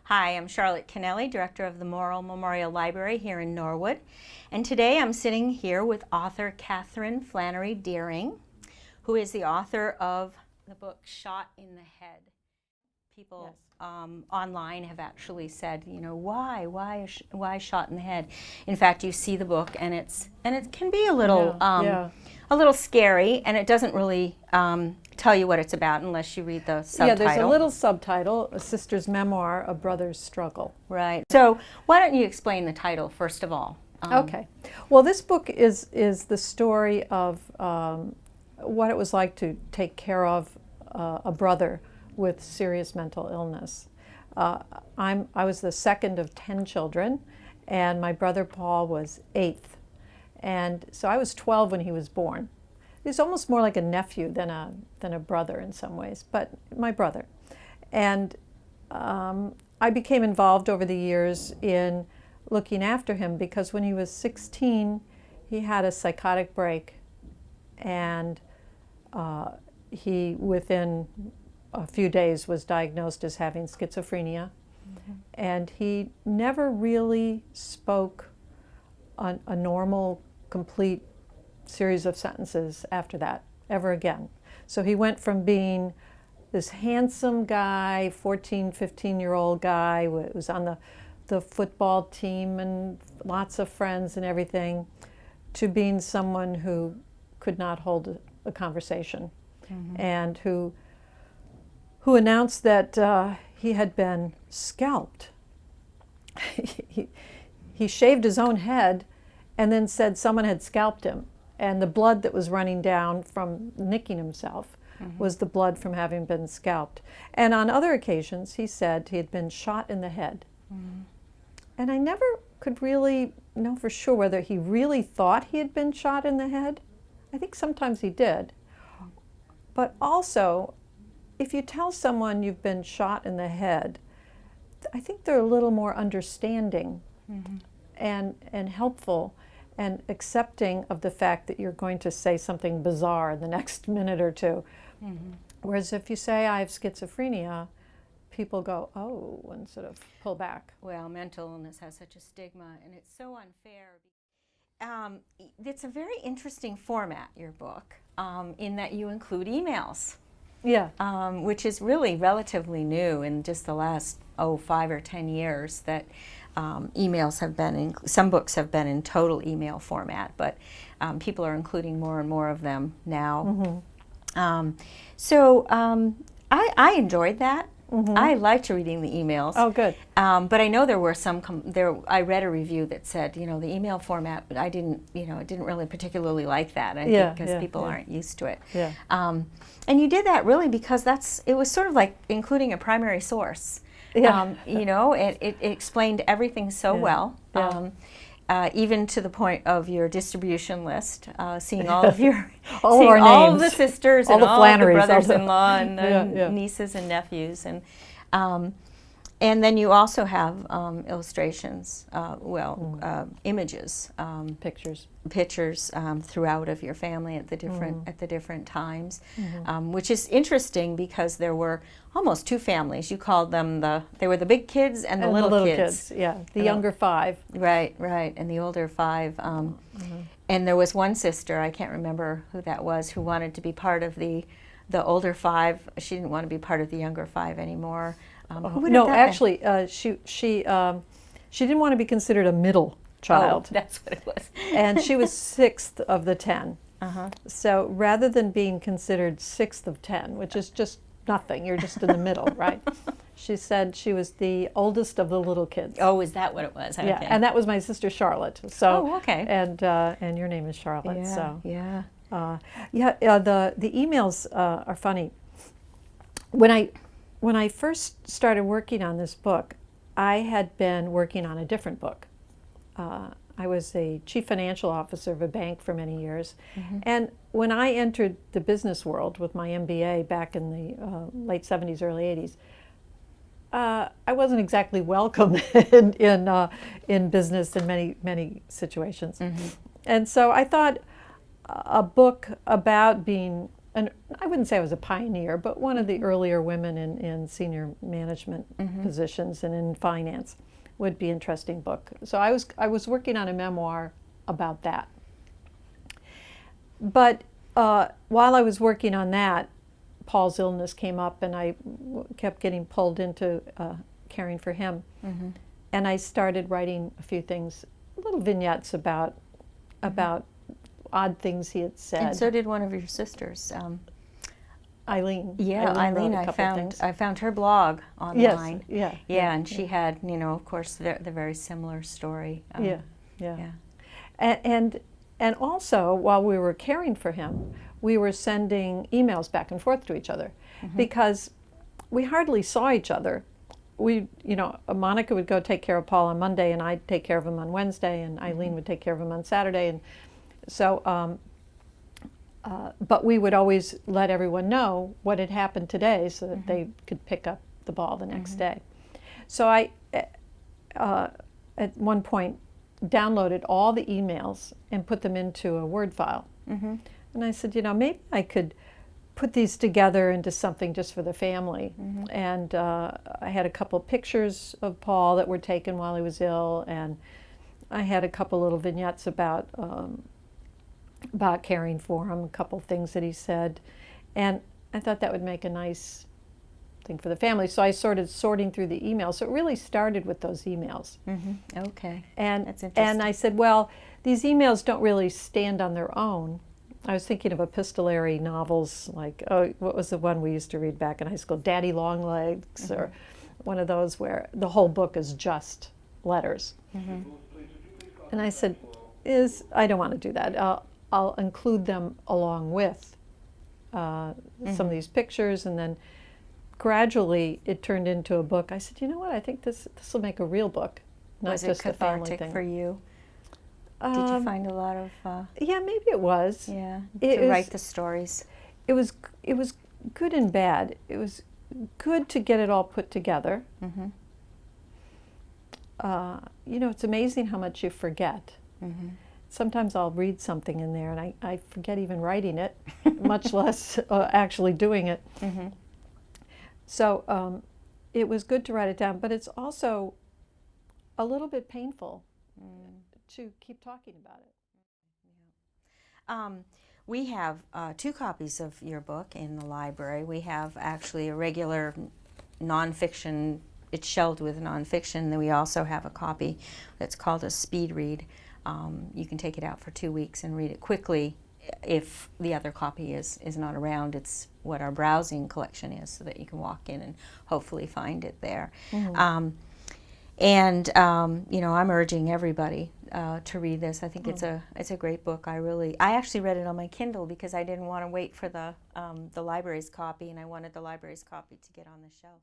Hi, I'm Charlotte Kennelly, Director of the Morrill Memorial Library here in Norwood. And today I'm sitting here with author Katherine Flannery Dering, who is the author of the book Shot in the Head. People online have actually said, you know, why shot in the head? In fact, you see the book and it can be a little a little scary, and it doesn't really tell you what it's about unless you read the subtitle. Yeah, there's a little subtitle, A Sister's Memoir, A Brother's Struggle. Right. So why don't you explain the title first of all? Okay. Well, this book is the story of what it was like to take care of a brother with serious mental illness. I was the second of 10 children, and my brother Paul was 8th. And so I was 12 when he was born. He's almost more like a nephew than a brother in some ways, but my brother. And I became involved over the years in looking after him because when he was 16, he had a psychotic break, and he, within a few days, was diagnosed as having schizophrenia. Mm-hmm. And he never really spoke a normal, complete series of sentences after that, ever again. So he went from being this handsome guy, 14, 15-year-old guy, who was on the football team and lots of friends and everything, to being someone who could not hold a conversation. Mm-hmm. And who announced that he had been scalped. He shaved his own head and then said someone had scalped him. And the blood that was running down from nicking himself was the blood from having been scalped. And on other occasions, he said he had been shot in the head. Mm-hmm. And I never could really know for sure whether he really thought he had been shot in the head. I think sometimes he did. But also, if you tell someone you've been shot in the head, I think they're a little more understanding and helpful and accepting of the fact that you're going to say something bizarre in the next minute or two. Mm-hmm. Whereas if you say, I have schizophrenia, people go, oh, and sort of pull back. Well, mental illness has such a stigma, and it's so unfair. It's a very interesting format, your book, in that you include emails. Yeah. Which is really relatively new in just the last 5 or 10 years that emails have been some books have been in total email format, but people are including more and more of them now. Mm-hmm. I enjoyed that. Mm-hmm. I liked reading the emails. Oh, good. But I know there were some I read a review that said, the email format, but I didn't really particularly like that. I think because people aren't used to it. Yeah. And you did that really because it was sort of like including a primary source. Yeah. It explained everything so well. Yeah. Even to the point of your distribution list, seeing all of your, all of the sisters and all of the brothers-in-law and the nieces and nephews, and then you also have illustrations, images, pictures throughout of your family at the different times, which is interesting because there were almost two families. You called them they were the big kids and the little kids. Yeah, the younger 5. Right, and the older 5. And there was one sister, I can't remember who that was, who wanted to be part of the older 5. She didn't want to be part of the younger 5 anymore. No, actually, she didn't want to be considered a middle child. Oh, that's what it was. And she was 6th of the 10. So rather than being considered 6th of 10, which is just nothing, you're just in the middle, right? She said she was the oldest of the little kids. Oh, is that what it was? Okay. Yeah, and that was my sister Charlotte. So, okay. And your name is Charlotte. Yeah, so yeah. The emails are funny. When I first started working on this book, I had been working on a different book. I was a chief financial officer of a bank for many years. Mm-hmm. And when I entered the business world with my MBA back in the late 70s, early 80s, I wasn't exactly welcome in business in many situations. Mm-hmm. And so I thought a book about being and I wouldn't say I was a pioneer, but one of the earlier women in senior management positions and in finance. Would be an interesting book. So I was working on a memoir about that. But while I was working on that, Paul's illness came up, and I kept getting pulled into caring for him. And I started writing a few things, little vignettes about odd things he had said. And so did one of your sisters. Eileen. Yeah, Eileen, I found her blog online. Yes, and she had, of course, the very similar story. Yeah. And also, while we were caring for him, we were sending emails back and forth to each other because we hardly saw each other. Monica would go take care of Paul on Monday, and I'd take care of him on Wednesday, and Eileen would take care of him on Saturday, and so. But we would always let everyone know what had happened today so that they could pick up the ball the next day. So I, at one point, downloaded all the emails and put them into a Word file. And I said, maybe I could put these together into something just for the family. And I had a couple pictures of Paul that were taken while he was ill, and I had a couple little vignettes about caring for him, a couple things that he said, and I thought that would make a nice thing for the family. So I started sorting through the emails. So it really started with those emails. Okay, and that's interesting. And I said, well, these emails don't really stand on their own. I was thinking of epistolary novels, like, what was the one we used to read back in high school, Daddy Longlegs, or one of those where the whole book is just letters. And I said, I don't want to do that. I'll include them along with some of these pictures, and then gradually it turned into a book. I said, you know what, I think this will make a real book, not was just it a family thing. cathartic for you? Did you find a lot of... yeah, maybe it was. Yeah, to write the stories. It was good and bad. It was good to get it all put together. It's amazing how much you forget. Sometimes I'll read something in there and I forget even writing it, much less actually doing it. So it was good to write it down, but it's also a little bit painful to keep talking about it. We have 2 copies of your book in the library. We have actually a regular nonfiction, it's shelved with nonfiction, then we also have a copy that's called a speed read. You can take it out for 2 weeks and read it quickly if the other copy is not around. It's what our browsing collection is, so that you can walk in and hopefully find it there. I'm urging everybody to read this. I think it's a great book. I actually read it on my Kindle because I didn't want to wait for the library's copy, and I wanted the library's copy to get on the shelf.